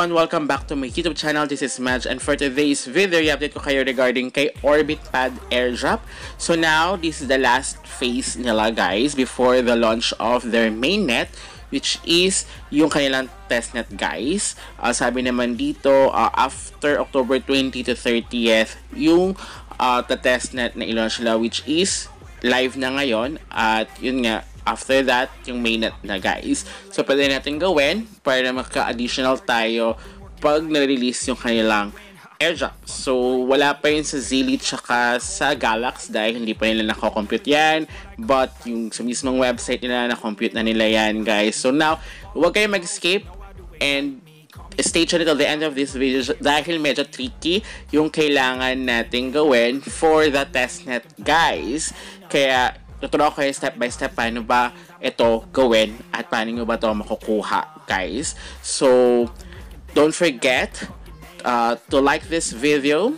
everyone! Welcome back to my YouTube channel. This is Madge, and for today's video, i-update ko kayo regarding kay OrbitPad airdrop. So now, this is the last phase nila guys before the launch of their mainnet, which is yung kanilang testnet guys. Sabi naman dito, after October 20 to 30th, yung testnet na i-launch nila, which is live na ngayon. At yun nga, after that, yung mainnet na guys. So, pwede natin gawin para maka-additional tayo pag na-release yung kanilang airdrop. So, wala pa yun sa Zilli tsaka sa Galax dahil hindi pa nila nako-compute yan. But, yung sa mismong website nila, na-compute na nila yan guys. So, now, huwag kayong mag-escape and stay tuned until the end of this video dahil medyo tricky yung kailangan natin gawin for the testnet guys. Kaya, tuturo ko kayo step by step paano ba ito gawin at paano nyo ba ito makukuha guys. So, don't forget to like this video,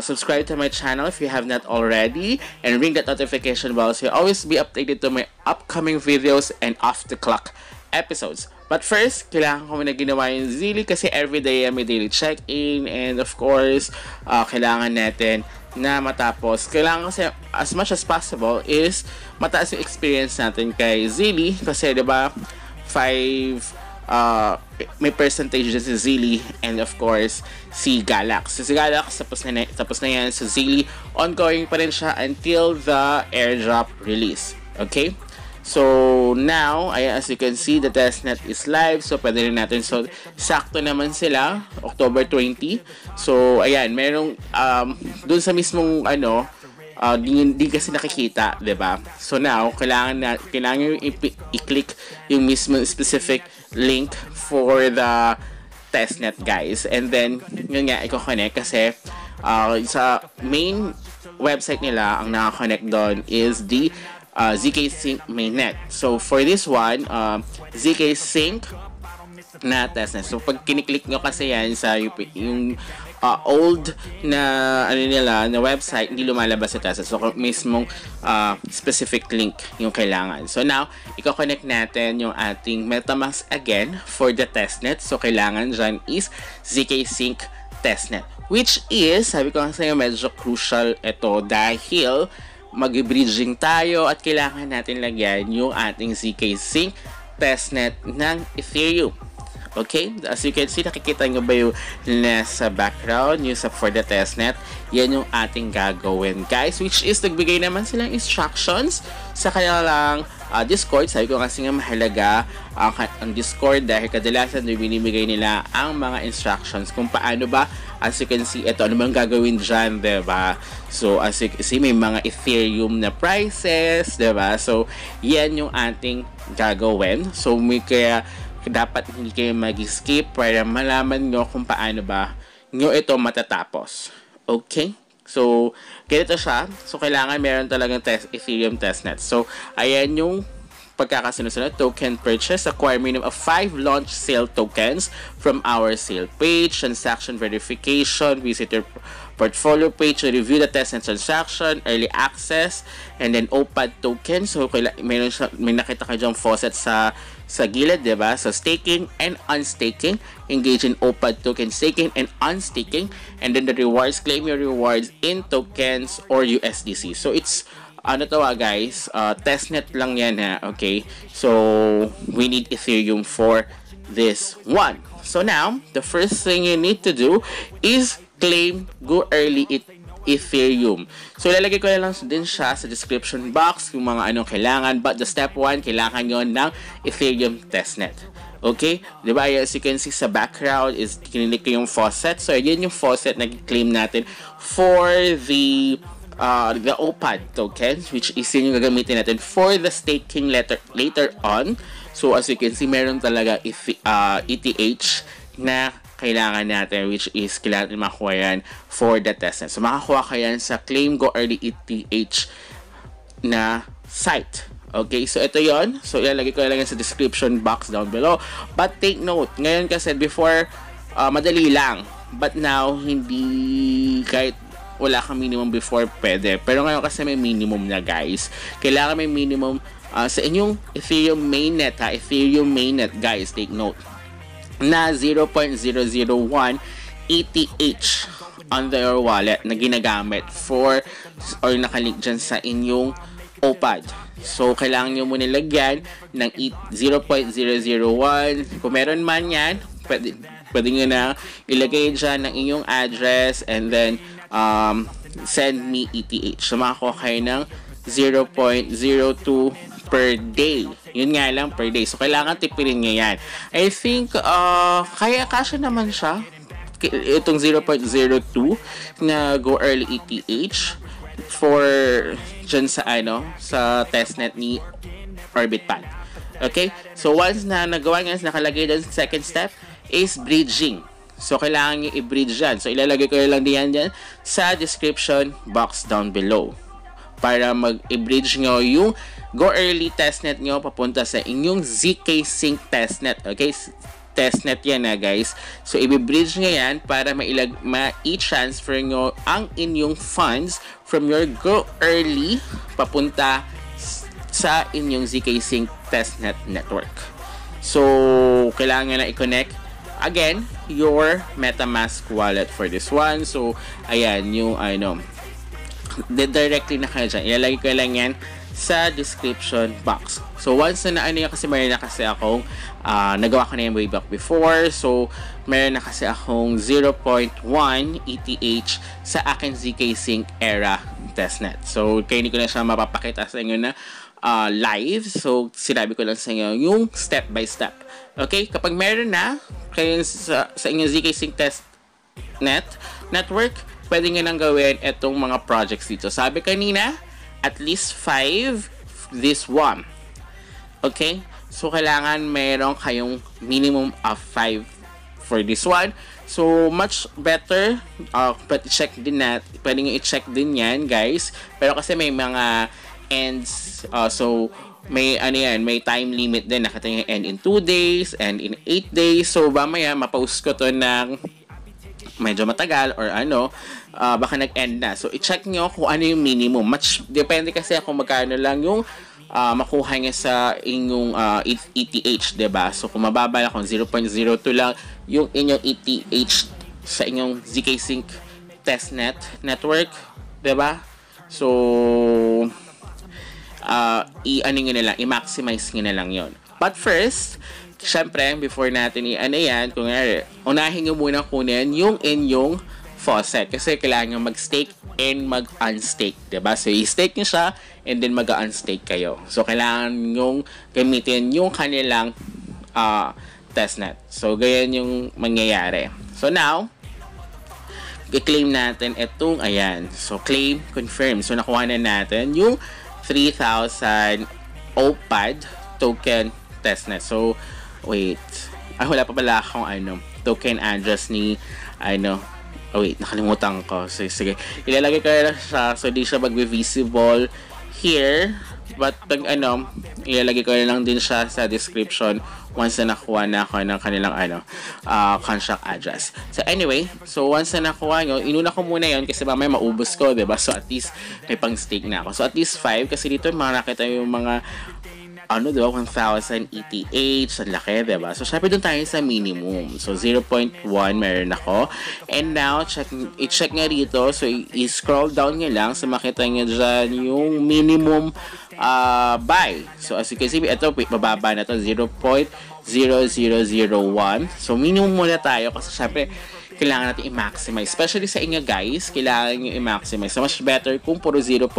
subscribe to my channel if you have not already, and ring that notification bell so you always be updated to my upcoming videos and off the clock episodes. But first, kailangan ko muna ginawa yung Zilli kasi everyday may daily check-in, and of course, kailangan natin na matapos. Kailangan kasi as much as possible is mataas yung experience natin kay Zilli kasi diba 5 may percentage din si Zilli and of course si Galax. So si Galax tapos na yan. So Zilli ongoing pa rin siya until the airdrop release. Okay? So now, as you can see, the testnet is live. So pwede rin natin. So sakto naman sila, October 20. So ayan, merong dun sa mismong di kasi nakikita, 'di ba? So now, kailangan yung i-click yung mismong specific link for the testnet guys. And then yun nga, i-connect kasi sa main website nila, ang naka-connect doon is the ZK Sync mainnet. So for this one, ZK Sync na testnet. So pag kiniklik nyo kasi yan sa yung old na nila na website, hindi lumalabas sa testnet. So mismong specific link yung kailangan. So now, i-connect natin yung ating MetaMask again for the testnet. So kailangan dyan is ZK Sync testnet, which is, sabi ko kasi medyo crucial ito dahil mag-bridging tayo at kailangan natin lagyan yung ating ZK Sync testnet ng Ethereum. Okay? As you can see, nakikita nyo ba yung nasa background, yung for the testnet? Yan yung ating gagawin, guys. Which is, nagbigay naman silang instructions sa kanilang Discord. Sabi ko kasi nga mahalaga ang Discord dahil kadalasan binibigay nila ang mga instructions kung paano ba, as you can see, ito, ano bang gagawin dyan, diba? So, as you can see, may mga Ethereum na prices, diba? So, yan yung ating gagawin. So, kaya dapat hindi kayo mag-skip para malaman nyo kung paano ba nyo ito matatapos. Okay? So, ganito siya. So, kailangan meron talagang Ethereum testnet. So, ayan yung pagkakasunod-sunod. Token purchase. Acquire minimum of 5 launch sale tokens from our sale page. Transaction verification. Visit your portfolio page to review the testnet transaction. Early access. And then OPAD token. So, may nakita kayo dyang faucet sa gilid, diba? So, staking and unstaking. Engage in OPAD token staking and unstaking. And then the rewards, claim your rewards in tokens or USDC. So, it's, guys, testnet lang yan ha, okay? So, we need Ethereum for this one. So, now, the first thing you need to do is claim Go Early Ethereum. So, ilalagay ko na lang din siya sa description box yung mga anong kailangan. But the step 1, kailangan nyo ng Ethereum testnet. Okay? Diba? As you can see sa background is kinilik ko yung faucet. So, yun yung faucet na claim natin for the OPAD tokens, which is yun yung gagamitin natin for the staking later on. So, as you can see, meron talaga ETH na kailangan natin, which is kailangan natin makuha yan for the testnet. So, makakuha ka yan sa Claim Go Early ETH na site. Okay, so ito yon. So, ilalagay ko lang sa description box down below. But take note, ngayon kasi before, madali lang. But now, hindi kahit wala kang minimum before pwede. Pero ngayon kasi may minimum na guys. Kailangan may minimum sa inyong Ethereum mainnet ha. Ethereum mainnet guys, take note. na 0.001 ETH on their wallet na ginagamit for or nakalink dyan sa inyong OPAD. So, kailangan nyo muna lagyan ng 0.001. Kung meron man yan, pwede nyo na ilagay dyan ng inyong address and then send me ETH. So, makakuha kayo ng 0.02 per day. Yun nga lang, per day. So, kailangan tipirin nyo yan. I think, kasya naman siya. Itong 0.02 na Go Early ETH for dyan sa sa testnet ni OrbitPad. Okay? So, once na nagawa nga, nakalagay doon sa second step is bridging. So, kailangan nyo i-bridge yan. So, ilalagay ko lang din yan sa description box down below para mag-i-bridge nyo yung Go Early testnet nyo papunta sa inyong ZK Sync testnet. Okay? Testnet yan na guys. So, i-bridge nyo yan para ma-i-transfer nyo ang inyong funds from your Go Early papunta sa inyong ZK Sync testnet network. So, kailangan na i-connect again your MetaMask wallet for this one. So, ayan, yung directly na kayo dyan. Ilalagay ko lang yan sa description box. So, once na kasi mayroon na kasi akong nagawa ko na yung way back before. So, meron na kasi akong 0.1 ETH sa akin ZK Sync Era testnet. So, kaya hindi ko na siya mapapakita sa inyo na live. So, sinabi ko lang sa inyo yung step by step. Okay? Kapag meron na kayo sa inyong ZK Sync testnet network, pwede nyo nang gawin itong mga projects dito. Sabi kanina, at least 5 this one. Okay? So, kailangan meron kayong minimum of 5 for this one. So, much better. But pwede nyo i-check din yan, guys. Pero kasi may mga ends. So, may may time limit din. Nakita nyo end in 2 days, and in 8 days. So, mamaya, mapost ko to ng medyo matagal or baka nag-end na. So, i-check nyo kung ano yung minimum. Depende kasi kung magkano lang yung makuha niya sa inyong ETH, diba? So, kung mababa lang, kung 0.02 lang yung inyong ETH sa inyong ZK Sync testnet network, diba? So, i-maximize nyo na lang yon. But first, syempre, before natin yan, kung unahin nyo muna kunin yung inyong faucet. Kasi kailangan nyo mag-stake and mag-unstake. Diba? So, i-stake nyo siya and then mag-unstake kayo. So, kailangan nyo gamitin yung kanilang testnet. So, ganyan yung mangyayari. So, now, i-claim natin itong, ayan. So, claim, confirm. So, nakuha na natin yung 3,000 OPAD token testnet. So, wait. Wala pa pala akong token address ni wait, nakalimutan ko. So, sige. Ilalagay ko na siya so di siya mag-visible here. But pag ilalagay ko na lang din siya sa description once na nakuha na ako ng kanilang contract address. So anyway, so once na nakuha nyo, inuna ko muna yon kasi mamaya maubos ko, diba? So at least may pang stake na ako. So at least 5 kasi dito mga nakita yung mga diba, 1,000 ETH, ang laki, diba? So, syempre doon tayo sa minimum. So, 0.1 meron ako. And now, i-check nga dito. So, i-scroll down nyo lang. So, makita nyo dyan yung minimum buy. So, as you can see, ito, bababa na to 0.0001. So, minimum muna tayo kasi syempre, kailangan natin i-maximize. Especially sa inyo guys, kailangan nyo i-maximize. So, much better kung puro 0.0001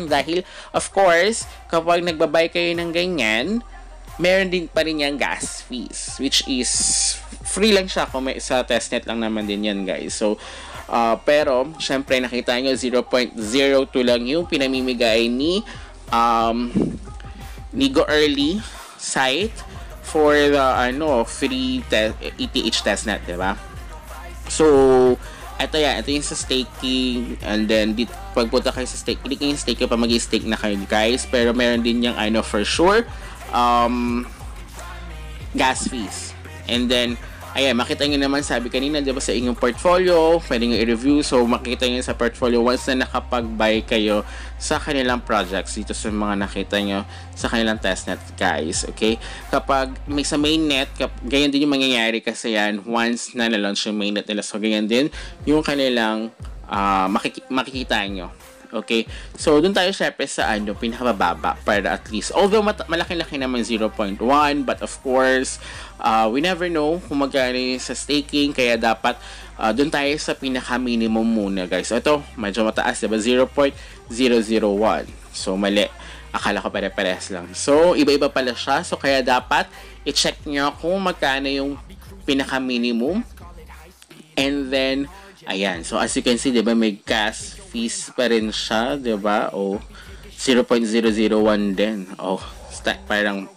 dahil, of course, kapag nagbabay kayo ng ganyan, meron din pa rin yung gas fees, which is free lang siya kung may sa testnet lang naman din yan guys. So, pero, syempre, nakita nyo 0.02 lang yung pinamimigay ni Go Early site for the free ETH testnet, diba? So, ito yung sa staking, and then pagpunta kayo sa stake, click yung stake pa mag-stake na kayo guys, pero meron din yung for sure gas fees. And then ayan, makita nyo naman, sabi kanina, di ba, sa inyong portfolio, pwede nyo i-review. So, makita nyo sa portfolio once na nakapag-buy kayo sa kanilang projects dito sa mga nakita nyo sa kanilang testnet, guys. Okay? Kapag may sa mainnet, ganyan din yung mangyayari kasi yan once na na-launch yung mainnet nila. So, ganyan din yung kanilang makikita nyo. Okay? So, dun tayo syempre sa pinakababa para at least. Although, malaki-laki naman 0.1, but of course, we never know kung magkano sa staking, kaya dapat dun tayo sa pinaka-minimum muna, guys. Ito, medyo mataas, diba? 0.001. So, mali. Akala ko pare-pares lang. So, iba-iba pala siya. So, kaya dapat i-check nyo kung magkano yung pinaka-minimum. And then, ayan. So, as you can see, diba, may gas fees pa rin siya, diba? O, 0.001 din. Oh, parang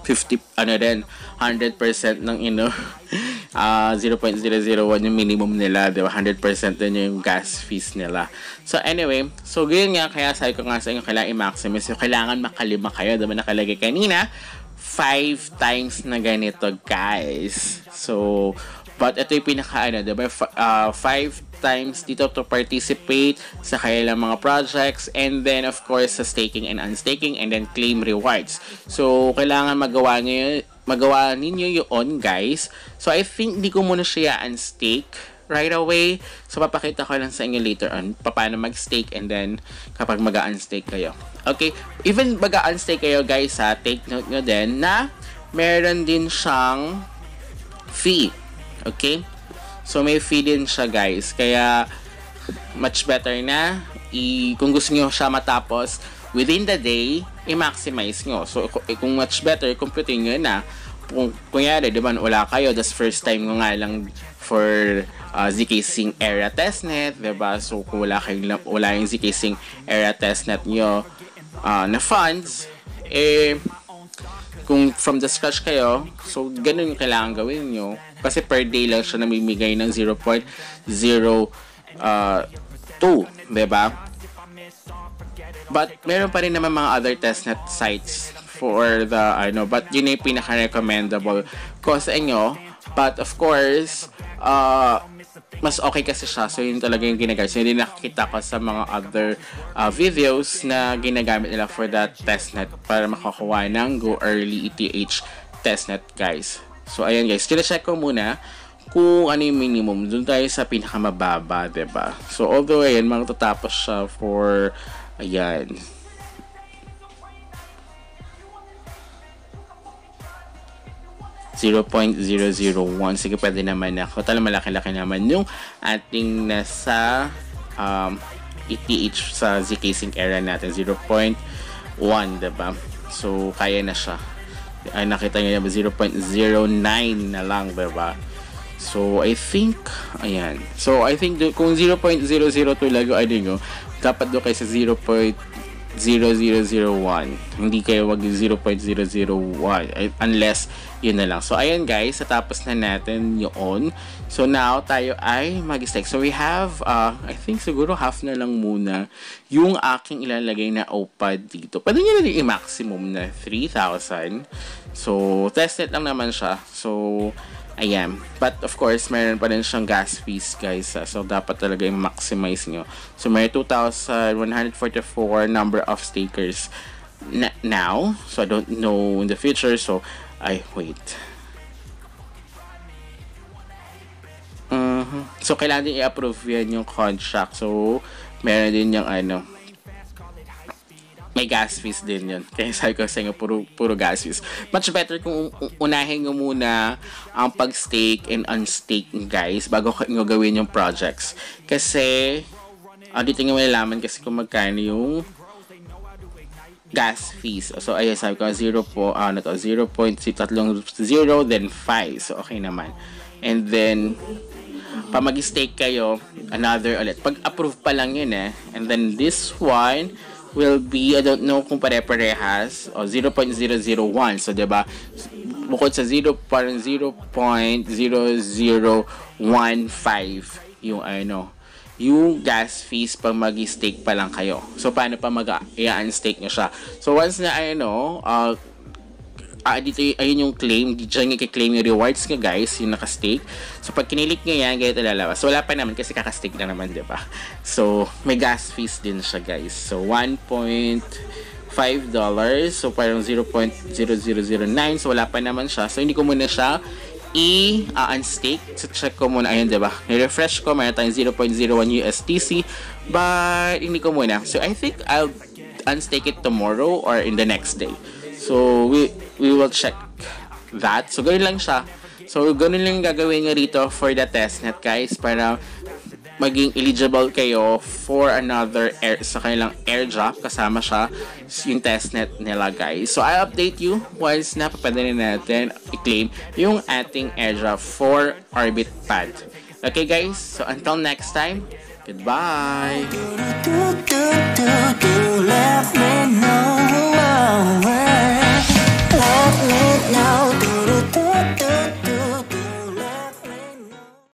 50, din, 100% ng, 0.001 yung minimum nila, diba? 100% din yung gas fees nila. So, anyway, so, ganyan nga, kaya sabi ko nga sa inyo, kailangan i-maximize. So, kailangan makalima kayo, diba, nakalagay kanina, 5 times na ganito, guys. So, but ito yung pinaka diba? 5 times dito to participate sa kanilang mga projects, and then of course sa staking and unstaking, and then claim rewards. So kailangan magawa ninyo yun, guys. So I think di ko muna siya unstake right away. So papakita ko lang sa inyo later on paano mag-stake, and then kapag mag-unstake kayo. Okay, even mag-unstake kayo, guys, take note nyo din na meron din siyang fee. Okay? So, may fee din siya, guys. Kaya, much better na kung gusto nyo siya matapos within the day, i-maximize nyo. So, kung much better, computing nyo na. Kung kunyari, di ba, wala kayo, that's first time mo nga lang for zkSync era testnet, di ba? So, kung wala yung zkSync era testnet nyo na funds, kung from the scratch kayo, so ganun yung kailangan gawin nyo. Kasi per day lang siya namimigay ng 0.02, diba? But meron pa rin naman mga other testnet sites for the but yun yung pinaka-recommendable ko sa inyo. But of course, mas okay kasi siya. So yun talaga yung ginagamit. So yun nakikita ko sa mga other videos na ginagamit nila for that testnet para makakuha ng Go Early ETH testnet, guys. So ayan, guys, kina-check ko muna kung ano yung minimum. Doon tayo sa pinakamababa, diba? So although ayan, magtatapos siya for ayan, $0.001. Sige, pwede naman ako. Talagang malaki-laki naman yung ating nasa ETH sa zkSync era natin. 0.1, diba? So, kaya na siya. Ay, nakita nyo naman, 0.09 na lang, diba? So, I think, ayan. So, I think kung 0.002 lang yung dapat doon kayo sa 0.0001. Hindi kayo wag 0.001 unless yun na lang. So, ayan, guys, natapos na natin yun. So, now, tayo ay mag-stake. So, we have, I think siguro half na lang muna yung aking ilalagay na OPAD dito. Pwede nyo na i-maximum na 3,000. So, testnet lang naman siya. So, ayan. But, of course, mayroon pa rin siyang gas fees, guys. So, dapat talaga i-maximize nyo. So, may 2,144 number of stakers now. So, I don't know in the future. So, wait. So, kailangan din i-approve yan yung contract. So, meron din yung may gas fees din yun. Kaya sabi ko sa inyo, puro gas fees. Much better kung unahin nyo muna ang pag-stake and unstake, guys, bago nyo gawin yung projects. Kasi, dito nyo malalaman kasi kung magkano yung gas fees. So, ayun, sabi ko, 0.30, then 5. So, okay naman. And then, pa mag-stake kayo, another ulit. Pag-approve pa lang yun And then, this one will be, I don't know kung pare-parehas, 0.001. So, diba, bukod sa 0.0015 yung yung gas fees pag mag-stake pa lang kayo. So, paano pa mag-i-unstake nyo siya? So, once na dito ayun yung claim, diyan yung i-claim yung rewards nga guys, yung naka-stake. So pag kinilik nyo yan, ganito lalabas. So wala pa naman kasi kaka-stake na naman, diba? So may gas fees din siya guys. So $1.5. So parang 0.0009. So wala pa naman siya. So hindi ko muna siya unstake. So check ko muna, ayun diba? I-refresh ko, mayroon tayong 0.01 USDC. But hindi ko muna. So I think I'll unstake it tomorrow or in the next day. So we will check that. So ganun lang siya. So ganun lang gagawin nyo rito for the testnet guys, para maging eligible kayo for another sa kanilang airdrop. Kasama siya yung testnet nila guys. So I'll update you once napapwede na natin i-claim yung ating airdrop for Orbit Pad. Okay guys, so until next time, goodbye.